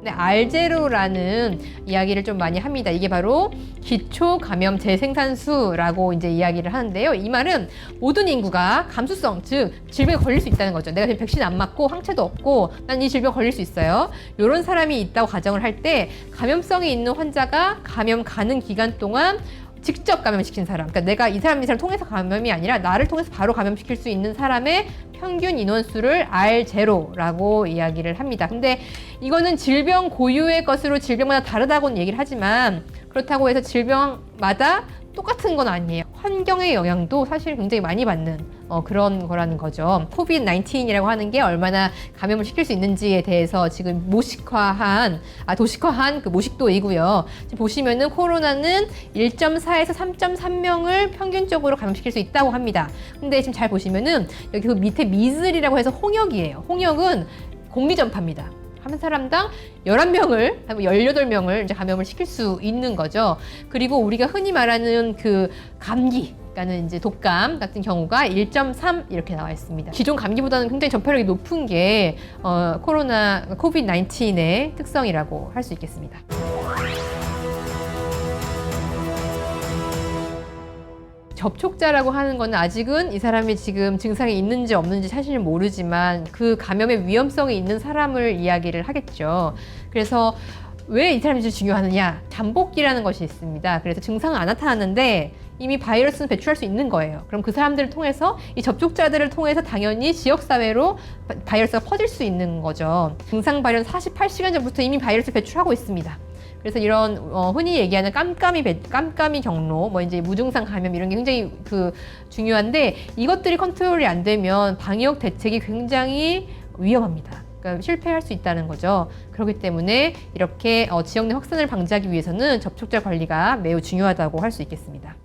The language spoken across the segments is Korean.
근데 R0라는 이야기를 좀 많이 합니다. 이게 바로 기초 감염 재생산수라고 이제 이야기를 하는데요. 이 말은 모든 인구가 감수성, 즉 질병에 걸릴 수 있다는 거죠. 내가 지금 백신 안 맞고 항체도 없고 난 이 질병 걸릴 수 있어요. 이런 사람이 있다고 가정을 할 때 감염성이 있는 환자가 감염 가는 기간 동안 직접 감염시킨 사람, 그러니까 내가 이 사람 통해서 감염이 아니라 나를 통해서 바로 감염시킬 수 있는 사람의 평균 인원수를 R0라고 이야기를 합니다. 근데 이거는 질병 고유의 것으로 질병마다 다르다고는 얘기를 하지만 그렇다고 해서 질병마다 똑같은 건 아니에요. 환경의 영향도 사실 굉장히 많이 받는 그런 거라는 거죠. 코비드-19이라고 하는 게 얼마나 감염을 시킬 수 있는지에 대해서 지금 도식화한 그 모식도이고요. 지금 보시면은 코로나는 1.4에서 3.3명을 평균적으로 감염시킬 수 있다고 합니다. 근데 지금 잘 보시면은 여기 그 밑에 미즐이라고 해서 홍역이에요. 홍역은 공기전파입니다. 한 사람당 11명을, 18명을 이제 감염을 시킬 수 있는 거죠. 그리고 우리가 흔히 말하는 그 감기, 그러니까는 이제 독감 같은 경우가 1.3 이렇게 나와 있습니다. 기존 감기보다는 굉장히 전파력이 높은 게 코비드-19의 특성이라고 할 수 있겠습니다. 접촉자라고 하는 거는 아직은 이 사람이 지금 증상이 있는지 없는지 사실 모르지만 그 감염의 위험성이 있는 사람을 이야기를 하겠죠. 그래서 왜 이 사람이 중요하느냐? 잠복기라는 것이 있습니다. 그래서 증상은 안 나타나는데 이미 바이러스는 배출할 수 있는 거예요. 그럼 그 사람들을 통해서 이 접촉자들을 통해서 당연히 지역사회로 바이러스가 퍼질 수 있는 거죠. 증상 발현 48시간 전부터 이미 바이러스를 배출하고 있습니다. 그래서 이런 흔히 얘기하는 깜깜이 경로, 뭐 이제 무증상 감염 이런 게 굉장히 중요한데 이것들이 컨트롤이 안 되면 방역 대책이 굉장히 위험합니다. 그러니까 실패할 수 있다는 거죠. 그렇기 때문에 이렇게 지역 내 확산을 방지하기 위해서는 접촉자 관리가 매우 중요하다고 할 수 있겠습니다.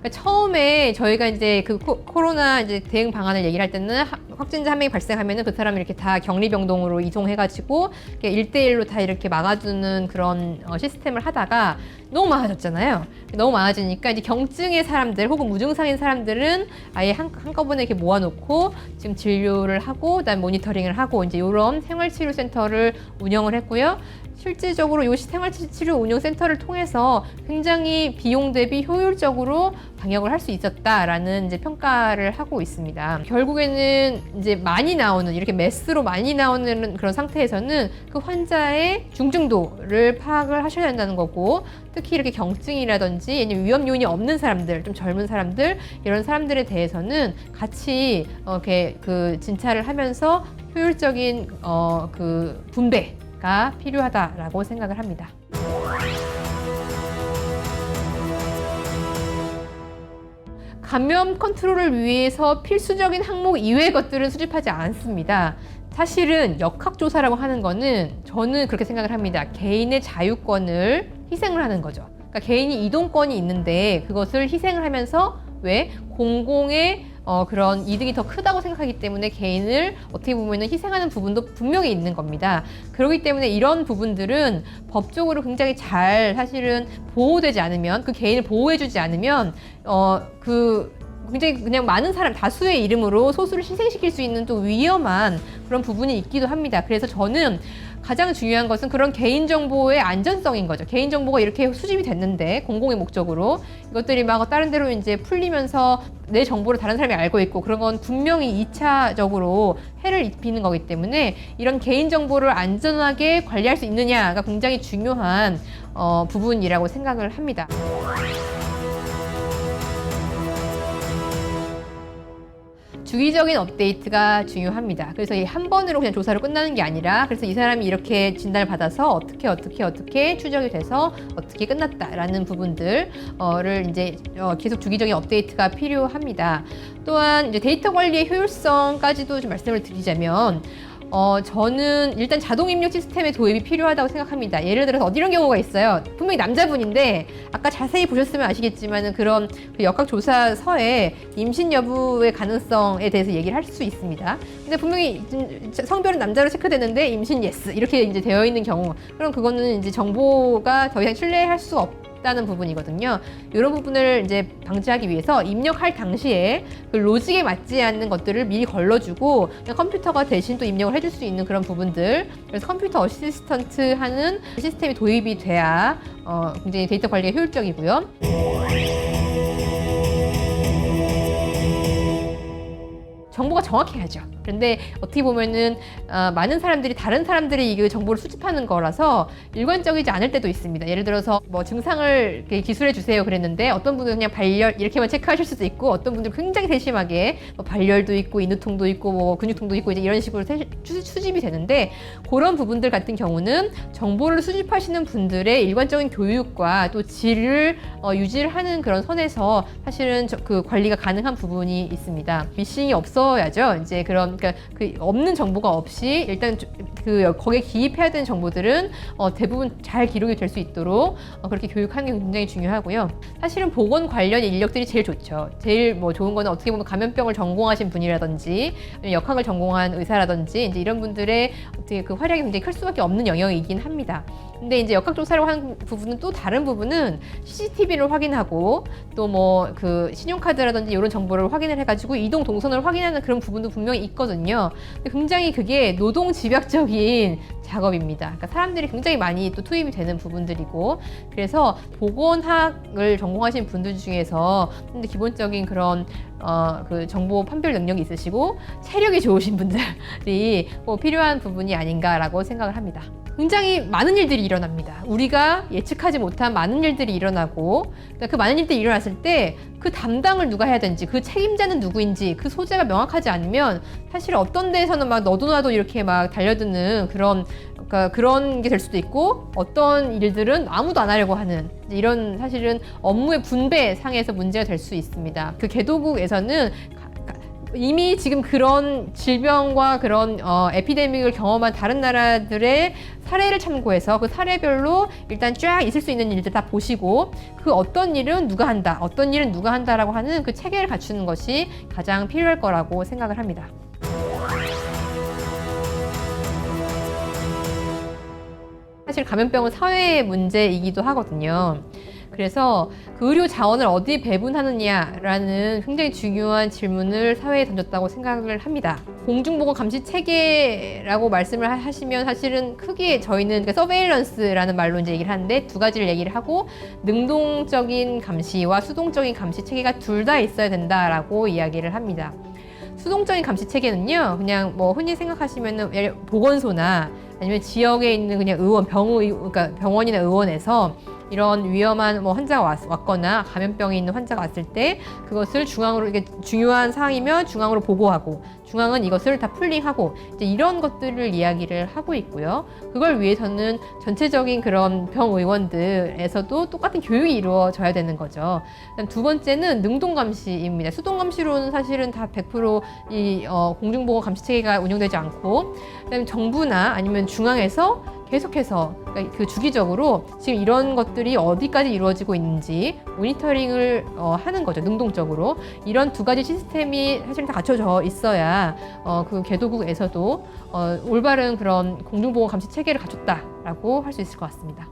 그러니까 처음에 저희가 이제 그 코로나 이제 대응 방안을 얘기를 할 때는 확진자 한 명이 발생하면은 그 사람을 이렇게 다 격리병동으로 이송해가지고 1대1로 다 이렇게 막아주는 그런 시스템을 하다가 너무 많아졌잖아요. 너무 많아지니까 이제 경증의 사람들 혹은 무증상인 사람들은 아예 한꺼번에 이렇게 모아놓고 지금 진료를 하고 그다음 모니터링을 하고 이제 이런 생활치료센터를 운영을 했고요. 실질적으로 이 생활치료 운영센터를 통해서 굉장히 비용 대비 효율적으로 방역을 할 수 있었다라는 이제 평가를 하고 있습니다. 결국에는 이제 많이 나오는 이렇게 매스로 많이 나오는 그런 상태에서는 그 환자의 중증도를 파악을 하셔야 된다는 거고 특히 이렇게 경증이라든지 아니면 위험 요인이 없는 사람들, 좀 젊은 사람들 이런 사람들에 대해서는 같이 이렇게 진찰을 하면서 효율적인 분배가 필요하다라고 생각을 합니다. 감염 컨트롤을 위해서 필수적인 항목 이외의 것들은 수집하지 않습니다. 사실은 역학조사라고 하는 거는 저는 그렇게 생각을 합니다. 개인의 자유권을 희생을 하는 거죠. 그러니까 개인이 이동권이 있는데 그것을 희생을 하면서 왜? 공공의 그런 이득이 더 크다고 생각하기 때문에 개인을 어떻게 보면 희생하는 부분도 분명히 있는 겁니다. 그렇기 때문에 이런 부분들은 법적으로 굉장히 잘 사실은 보호되지 않으면 그 개인을 보호해주지 않으면 굉장히 그냥 많은 사람 다수의 이름으로 소수를 희생시킬 수 있는 또 위험한 그런 부분이 있기도 합니다. 그래서 저는 가장 중요한 것은 그런 개인정보의 안전성인 거죠. 개인정보가 이렇게 수집이 됐는데 공공의 목적으로 이것들이 막 다른 데로 이제 풀리면서 내 정보를 다른 사람이 알고 있고 그런 건 분명히 2차적으로 해를 입히는 거기 때문에 이런 개인정보를 안전하게 관리할 수 있느냐가 굉장히 중요한 부분이라고 생각을 합니다. 주기적인 업데이트가 중요합니다. 그래서 한 번으로 그냥 조사로 끝나는 게 아니라 그래서 이 사람이 이렇게 진단을 받아서 어떻게 추적이 돼서 어떻게 끝났다라는 부분들을 이제 계속 주기적인 업데이트가 필요합니다. 또한 이제 데이터 관리의 효율성까지도 좀 말씀을 드리자면 저는 일단 자동 입력 시스템의 도입이 필요하다고 생각합니다. 예를 들어서 이런 경우가 있어요. 분명히 남자분인데 아까 자세히 보셨으면 아시겠지만 그런 역학조사서에 임신 여부의 가능성에 대해서 얘기를 할 수 있습니다. 근데 분명히 성별은 남자로 체크되는데 임신 예스 이렇게 이제 되어 있는 경우 그럼 그거는 이제 정보가 더 이상 신뢰할 수 있다는 부분이거든요. 이런 부분을 이제 방지하기 위해서 입력할 당시에 그 로직에 맞지 않는 것들을 미리 걸러주고 그냥 컴퓨터가 대신 또 입력을 해줄 수 있는 그런 부분들. 그래서 컴퓨터 어시스턴트 하는 시스템이 도입이 돼야 굉장히 데이터 관리가 효율적이고요. 정보가 정확해야죠. 그런데 어떻게 보면은 많은 사람들이 다른 사람들이 이 정보를 수집하는 거라서 일관적이지 않을 때도 있습니다. 예를 들어서 뭐 증상을 기술해 주세요 그랬는데 어떤 분은 그냥 발열 이렇게만 체크하실 수도 있고 어떤 분들은 굉장히 세심하게 뭐 발열도 있고 인후통도 있고 뭐 근육통도 있고 이제 이런 식으로 수집이 되는데 그런 부분들 같은 경우는 정보를 수집하시는 분들의 일관적인 교육과 또 질을 유지를 하는 그런 선에서 사실은 그 관리가 가능한 부분이 있습니다. 미싱이 없어야죠. 이제 그러니까 그 없는 정보가 없이 일단 그 거기에 기입해야 되는 정보들은 대부분 잘 기록이 될 수 있도록 그렇게 교육하는 게 굉장히 중요하고요. 사실은 보건 관련 인력들이 제일 좋죠. 제일 뭐 좋은 거는 어떻게 보면 감염병을 전공하신 분이라든지 역학을 전공한 의사라든지 이제 이런 분들의 어떻게 그 활약이 굉장히 클 수밖에 없는 영역이긴 합니다. 근데 이제 역학조사를 하는 부분은 또 다른 부분은 CCTV를 확인하고 또 뭐 그 신용카드라든지 이런 정보를 확인을 해가지고 이동 동선을 확인하는 그런 부분도 분명히 있거든요. 근데 굉장히 그게 노동 집약적인 작업입니다. 그러니까 사람들이 굉장히 많이 또 투입이 되는 부분들이고 그래서 보건학을 전공하신 분들 중에서 근데 기본적인 그런 그 정보 판별 능력이 있으시고 체력이 좋으신 분들이 뭐 필요한 부분이 아닌가라고 생각을 합니다. 굉장히 많은 일들이 일어납니다. 우리가 예측하지 못한 많은 일들이 일어나고 그 많은 일들이 일어났을 때 그 담당을 누가 해야 되는지 그 책임자는 누구인지 그 소재가 명확하지 않으면 사실 어떤 데에서는 막 너도 나도 이렇게 막 달려드는 그러니까 그런 게 될 수도 있고 어떤 일들은 아무도 안 하려고 하는 이런 사실은 업무의 분배 상에서 문제가 될 수 있습니다. 그 개도국에서는 이미 지금 그런 질병과 그런 에피데믹을 경험한 다른 나라들의 사례를 참고해서 그 사례별로 일단 쫙 있을 수 있는 일들 다 보시고 그 어떤 일은 누가 한다, 어떤 일은 누가 한다라고 하는 그 체계를 갖추는 것이 가장 필요할 거라고 생각을 합니다. 사실 감염병은 사회의 문제이기도 하거든요. 그래서 그 의료 자원을 어디에 배분하느냐라는 굉장히 중요한 질문을 사회에 던졌다고 생각을 합니다. 공중보건 감시 체계라고 말씀을 하시면 사실은 크게 저희는 그러니까 서베일런스라는 말로 이제 얘기를 하는데 두 가지를 얘기를 하고 능동적인 감시와 수동적인 감시 체계가 둘 다 있어야 된다라고 이야기를 합니다. 수동적인 감시 체계는요, 그냥 뭐 흔히 생각하시면은 보건소나 아니면 지역에 있는 그냥 그러니까 병원이나 의원에서 이런 위험한 뭐 환자가 왔거나 감염병이 있는 환자가 왔을 때 그것을 중앙으로 이게 중요한 사항이면 중앙으로 보고하고 중앙은 이것을 다 풀링하고 이제 이런 것들을 이야기를 하고 있고요. 그걸 위해서는 전체적인 그런 병의원들에서도 똑같은 교육이 이루어져야 되는 거죠. 그다음 두 번째는 능동 감시입니다. 수동 감시로는 사실은 다 100% 공중보건 감시 체계가 운영되지 않고 그다음에 정부나 아니면 중앙에서 계속해서 그러니까 그 주기적으로 지금 이런 것들이 어디까지 이루어지고 있는지 모니터링을 하는 거죠. 능동적으로. 이런 두 가지 시스템이 사실 다 갖춰져 있어야 그 개도국에서도 올바른 그런 공중보건 감시 체계를 갖췄다라고 할 수 있을 것 같습니다.